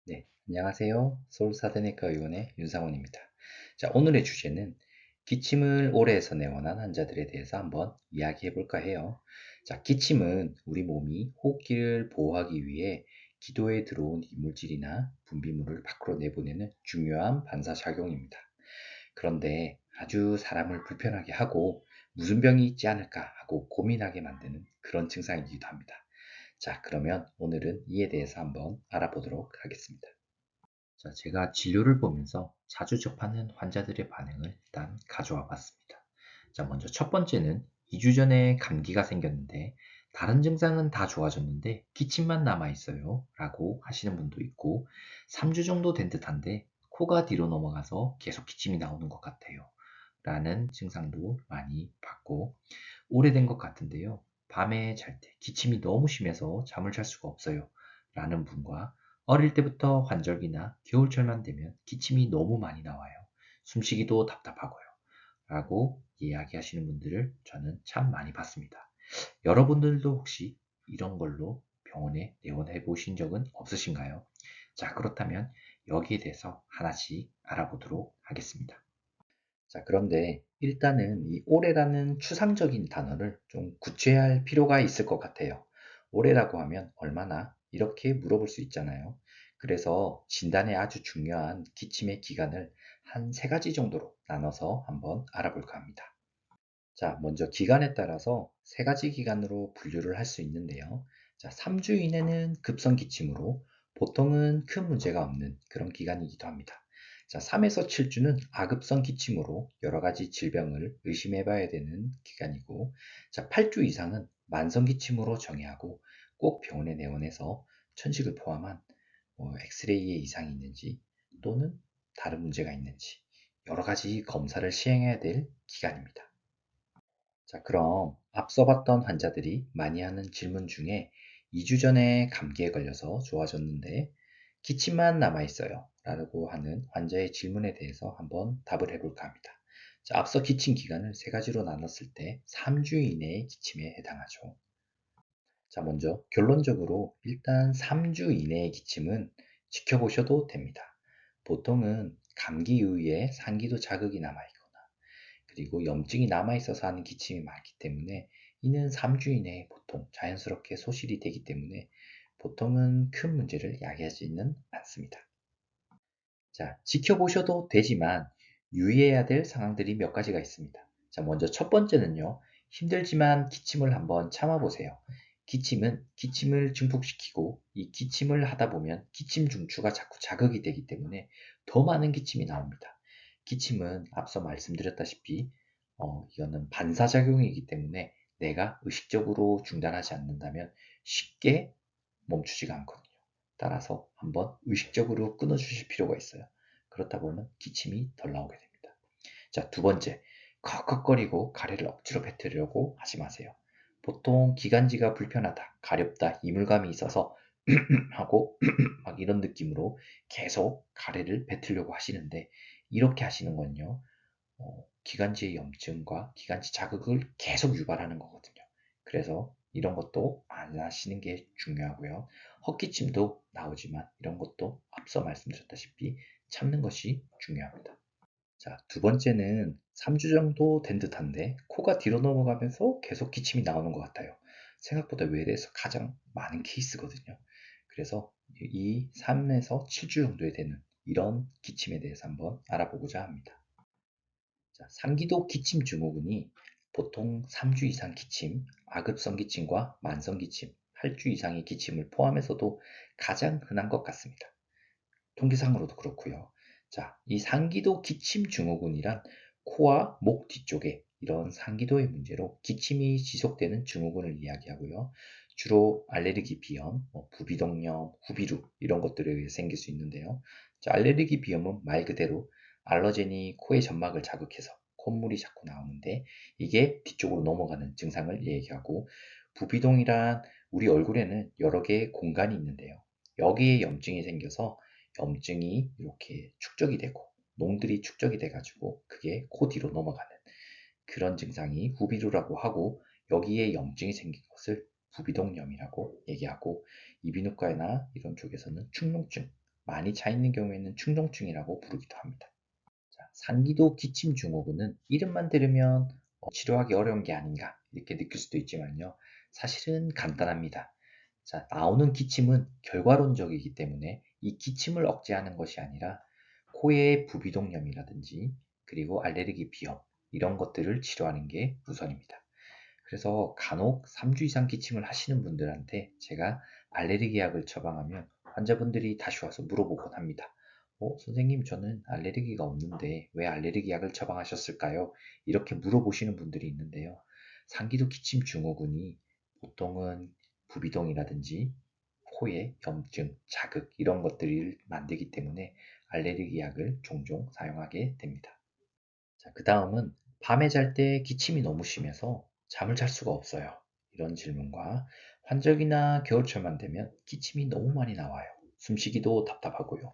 네, 안녕하세요. 서울사대내과 의원의 윤상원입니다. 자, 오늘의 주제는 기침을 오래 해서 내원한 환자들에 대해서 한번 이야기해 볼까 해요. 자, 기침은 우리 몸이 호흡기를 보호하기 위해 기도에 들어온 이물질이나 분비물을 밖으로 내보내는 중요한 반사작용입니다. 그런데 아주 사람을 불편하게 하고 무슨 병이 있지 않을까 하고 고민하게 만드는 그런 증상이기도 합니다. 자, 그러면 오늘은 이에 대해서 한번 알아보도록 하겠습니다. 자, 제가 진료를 보면서 자주 접하는 환자들의 반응을 일단 가져와 봤습니다. 자, 먼저 첫 번째는 2주 전에 감기가 생겼는데 다른 증상은 다 좋아졌는데 기침만 남아 있어요 라고 하시는 분도 있고, 3주 정도 된 듯한데 코가 뒤로 넘어가서 계속 기침이 나오는 것 같아요 라는 증상도 많이 받고, 오래된 것 같은데요, 밤에 잘 때 기침이 너무 심해서 잠을 잘 수가 없어요 라는 분과, 어릴 때부터 환절기나 겨울철만 되면 기침이 너무 많이 나와요. 숨쉬기도 답답하고요. 라고 이야기하시는 분들을 저는 참 많이 봤습니다. 여러분들도 혹시 이런 걸로 병원에 내원해 보신 적은 없으신가요? 자, 그렇다면 여기에 대해서 하나씩 알아보도록 하겠습니다. 자, 그런데 일단은 이 올해라는 추상적인 단어를 좀 구체화할 필요가 있을 것 같아요. 올해라고 하면 얼마나 이렇게 물어볼 수 있잖아요. 그래서 진단에 아주 중요한 기침의 기간을 한 세 가지 정도로 나눠서 한번 알아볼까 합니다. 자, 먼저 기간에 따라서 세 가지 기간으로 분류를 할 수 있는데요. 자, 3주 이내는 급성 기침으로 보통은 큰 문제가 없는 그런 기간이기도 합니다. 자, 3에서 7주는 아급성 기침으로 여러 가지 질병을 의심해 봐야 되는 기간이고, 자, 8주 이상은 만성 기침으로 정의하고 꼭 병원에 내원해서 천식을 포함한 엑스레이에 이상이 있는지 또는 다른 문제가 있는지 여러 가지 검사를 시행해야 될 기간입니다. 자, 그럼 앞서 봤던 환자들이 많이 하는 질문 중에 2주 전에 감기에 걸려서 좋아졌는데 기침만 남아있어요 라고 하는 환자의 질문에 대해서 한번 답을 해볼까 합니다. 자, 앞서 기침 기간을 세 가지로 나눴을 때 3주 이내의 기침에 해당하죠. 자, 먼저 결론적으로 일단 3주 이내의 기침은 지켜보셔도 됩니다. 보통은 감기 이후에 상기도 자극이 남아있거나 그리고 염증이 남아있어서 하는 기침이 많기 때문에 이는 3주 이내에 보통 자연스럽게 소실이 되기 때문에 보통은 큰 문제를 야기하지는 않습니다. 자, 지켜보셔도 되지만 유의해야 될 상황들이 몇 가지가 있습니다. 자, 먼저 첫 번째는요, 힘들지만 기침을 한번 참아보세요. 기침은 기침을 증폭시키고 이 기침을 하다 보면 기침 중추가 자꾸 자극이 되기 때문에 더 많은 기침이 나옵니다. 기침은 앞서 말씀드렸다시피 이거는 반사작용이기 때문에 내가 의식적으로 중단하지 않는다면 쉽게 멈추지가 않거든요. 따라서 한번 의식적으로 끊어주실 필요가 있어요. 그렇다 보면 기침이 덜 나오게 됩니다. 자, 두 번째, 컥컥거리고 가래를 억지로 뱉으려고 하지 마세요. 보통 기관지가 불편하다, 가렵다, 이물감이 있어서 하고 막 이런 느낌으로 계속 가래를 뱉으려고 하시는데, 이렇게 하시는 건요, 기관지의 염증과 기관지 자극을 계속 유발하는 거거든요. 그래서 이런 것도 안 하시는 게 중요하고요. 헛기침도 나오지만 이런 것도 앞서 말씀드렸다시피 참는 것이 중요합니다. 자, 두 번째는 3주 정도 된 듯한데 코가 뒤로 넘어가면서 계속 기침이 나오는 것 같아요. 생각보다 외래에서 가장 많은 케이스거든요. 그래서 이 3에서 7주 정도에 되는 이런 기침에 대해서 한번 알아보고자 합니다. 자, 상기도 기침 증후군이 보통 3주 이상 기침, 아급성 기침과 만성 기침, 8주 이상의 기침을 포함해서도 가장 흔한 것 같습니다. 통계상으로도 그렇고요. 자, 이 상기도 기침 증후군이란 코와 목 뒤쪽에 이런 상기도의 문제로 기침이 지속되는 증후군을 이야기하고요. 주로 알레르기 비염, 부비동염, 후비루 이런 것들에 의해 생길 수 있는데요. 자, 알레르기 비염은 말 그대로 알러젠이 코의 점막을 자극해서 콧물이 자꾸 나오는데 이게 뒤쪽으로 넘어가는 증상을 얘기하고, 부비동이란 우리 얼굴에는 여러 개의 공간이 있는데요. 여기에 염증이 생겨서 염증이 이렇게 축적이 되고 농들이 축적이 돼가지고 그게 코 뒤로 넘어가는 그런 증상이 후비루라고 하고, 여기에 염증이 생긴 것을 부비동염이라고 얘기하고, 이비인후과나 이런 쪽에서는 축농증 많이 차 있는 경우에는 충농증이라고 부르기도 합니다. 자, 상기도 기침 증후군은 이름만 들으면 치료하기 어려운 게 아닌가 이렇게 느낄 수도 있지만요. 사실은 간단합니다. 자, 나오는 기침은 결과론적이기 때문에 이 기침을 억제하는 것이 아니라 코의 부비동염이라든지 그리고 알레르기 비염 이런 것들을 치료하는 게 우선입니다. 그래서 간혹 3주 이상 기침을 하시는 분들한테 제가 알레르기 약을 처방하면 환자분들이 다시 와서 물어보곤 합니다. 선생님, 저는 알레르기가 없는데 왜 알레르기 약을 처방하셨을까요? 이렇게 물어보시는 분들이 있는데요. 상기도 기침 증후군이 보통은 부비동이라든지 코의 염증, 자극 이런 것들을 만들기 때문에 알레르기 약을 종종 사용하게 됩니다. 자, 그 다음은 밤에 잘 때 기침이 너무 심해서 잠을 잘 수가 없어요. 이런 질문과 환절기나 겨울철만 되면 기침이 너무 많이 나와요. 숨쉬기도 답답하고요.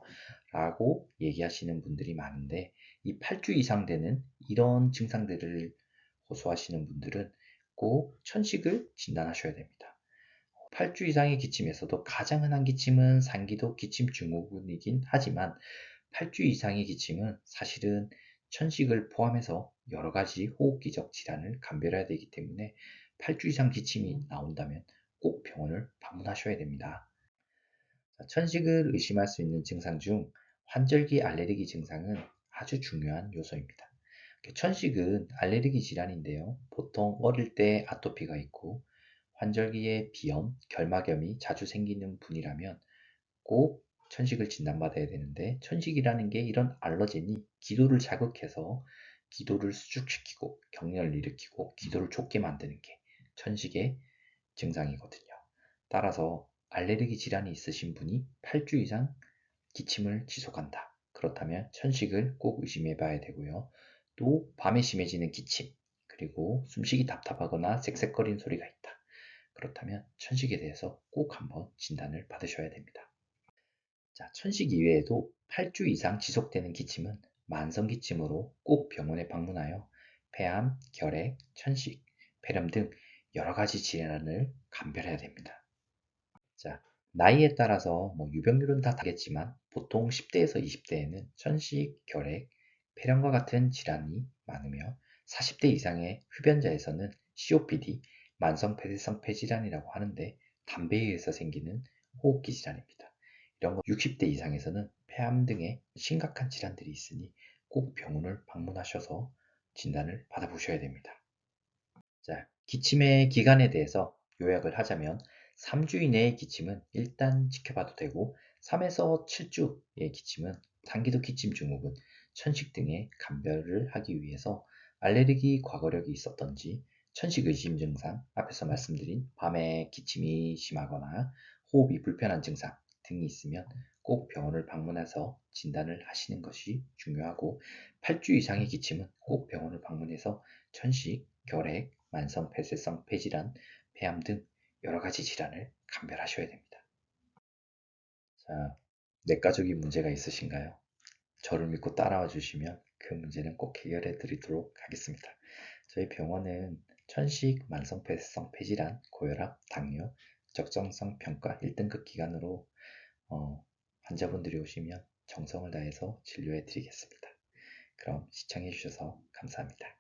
라고 얘기하시는 분들이 많은데 이 8주 이상 되는 이런 증상들을 호소하시는 분들은 꼭 천식을 진단하셔야 됩니다. 8주 이상의 기침에서도 가장 흔한 기침은 상기도 기침 증후군이긴 하지만 8주 이상의 기침은 사실은 천식을 포함해서 여러 가지 호흡기적 질환을 감별해야 되기 때문에 8주 이상 기침이 나온다면 꼭 병원을 방문하셔야 됩니다. 천식을 의심할 수 있는 증상 중 환절기 알레르기 증상은 아주 중요한 요소입니다. 천식은 알레르기 질환인데요. 보통 어릴 때 아토피가 있고 환절기에 비염, 결막염이 자주 생기는 분이라면 꼭 천식을 진단받아야 되는데 천식이라는 게 이런 알러젠이 기도를 자극해서 기도를 수축시키고 경련을 일으키고 기도를 좁게 만드는 게 천식의 증상이거든요. 따라서 알레르기 질환이 있으신 분이 8주 이상 기침을 지속한다. 그렇다면 천식을 꼭 의심해 봐야 되고요. 또 밤에 심해지는 기침, 그리고 숨쉬기 답답하거나 쌕쌕거리는 소리가 있다. 그렇다면 천식에 대해서 꼭 한번 진단을 받으셔야 됩니다. 자, 천식 이외에도 8주 이상 지속되는 기침은 만성기침으로 꼭 병원에 방문하여 폐암, 결핵, 천식, 폐렴 등 여러 가지 질환을 감별해야 됩니다. 자, 나이에 따라서 유병률은 다 다르겠지만 보통 10대에서 20대에는 천식, 결핵, 폐렴과 같은 질환이 많으며 40대 이상의 흡연자에서는 COPD, 만성 폐쇄성 폐질환이라고 하는데 담배에 의해서 생기는 호흡기 질환입니다. 이런 거 60대 이상에서는 폐암 등의 심각한 질환들이 있으니 꼭 병원을 방문하셔서 진단을 받아보셔야 됩니다. 자, 기침의 기간에 대해서 요약을 하자면 3주 이내의 기침은 일단 지켜봐도 되고 3에서 7주의 기침은 상기도 기침 증후군, 천식 등의 감별을 하기 위해서 알레르기 과거력이 있었던지 천식 의심 증상, 앞에서 말씀드린 밤에 기침이 심하거나 호흡이 불편한 증상 등이 있으면 꼭 병원을 방문해서 진단을 하시는 것이 중요하고 8주 이상의 기침은 꼭 병원을 방문해서 천식, 결핵, 만성 폐쇄성 폐질환, 폐암 등 여러 가지 질환을 감별하셔야 됩니다. 자, 내과적인 문제가 있으신가요? 저를 믿고 따라와 주시면 그 문제는 꼭 해결해 드리도록 하겠습니다. 저희 병원은 천식, 만성 폐쇄성 폐질환, 고혈압, 당뇨, 적정성 평가 1등급 기관으로 환자분들이 오시면 정성을 다해서 진료해 드리겠습니다. 그럼 시청해 주셔서 감사합니다.